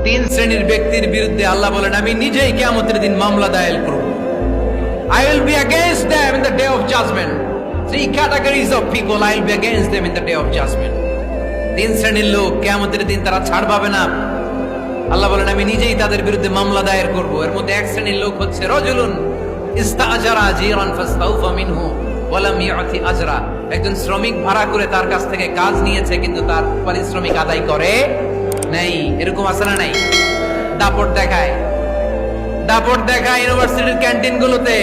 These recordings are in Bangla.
তিন শ্রেণীর ব্যক্তির বিরুদ্ধে আল্লাহ বলেন, আমি নিজেই কিয়ামতের দিন মামলা দায়ের করব। I will be against them in the day of judgment. Three categories of people, I will be against them in the day of judgment. তিন শ্রেণীর লোক কিয়ামতের দিন তারা ছাড় পাবে না। আল্লাহ বলেন, আমি নিজেই তাদের বিরুদ্ধে মামলা দায়ের করব। এর মধ্যে এক শ্রেণীর লোক হচ্ছে রাজুলুন ইস্তাআজারা জিরান ফাস্তাউফা মিনহু ওয়া লাম ইউতি আজরা। একজন শ্রমিক ভাড়া করে তার কাছ থেকে কাজ নিয়েছে, কিন্তু তার পারিশ্রমিক আদায় করে নাই। এরকম আছে না নাই? দাপট দেখায় ইউনিভার্সিটির ক্যান্টিন গুলোতে।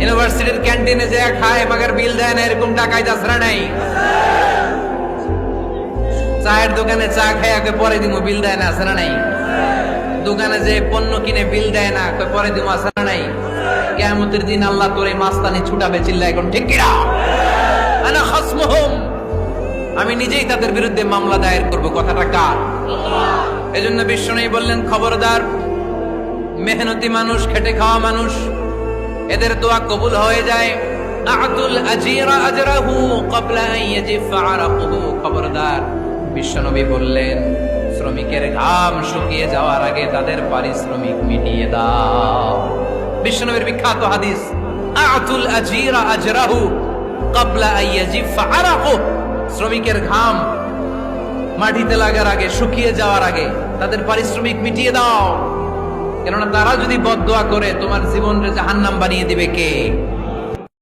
ইউনিভার্সিটির ক্যান্টিনে যে খায় মাগার বিল দেয় না, এরকম ডাকাইত আছে না নাই? চায়ের দোকানে চা খায় পরে দিমু, বিল দেয় না, আছে না নাই? দোকানে যে পণ্য কিনে বিল দেয় না, পরে দিমু, আছে না নাই? কিয়ামতের দিন আল্লাহ তোরে মাস্তানি ছুটাবে, চিল্লা এখন ঠিক কিনা? আনা খাসমুহুম, আমি নিজেই তাদের বিরুদ্ধে মামলা দায়ের করব। কথাটা কার? এজন্য বিশ্বনবী বললেন, খবরদার, মেহনতি মানুষ, খেটে খাওয়া মানুষ, এদের দোয়া কবুল হয়ে যায়। আতুল আজিরা আজরাহু ক্বাবলা আন ইয়াজিফা আরাকুহু। খবরদার, বিশ্বনবী বললেন, শ্রমিকের ঘাম শুকিয়ে যাওয়ার আগে তাদের পারিশ্রমিক মিটিয়ে দাও। বিশ্বনবীর বিখ্যাত হাদিস, আতুল আজিরা আজরাহু ক্বাবলা আন ইয়াজিফা আরাকুহু। শ্রমিকের ঘাম মাটিতে লাগার আগে, শুকিয়ে যাওয়ার আগে তাদের পারিশ্রমিক মিটিয়ে দাও। কেননা তারা যদি বদদোয়া করে তোমার জীবনকে জাহান্নাম বানিয়ে দিবে কে?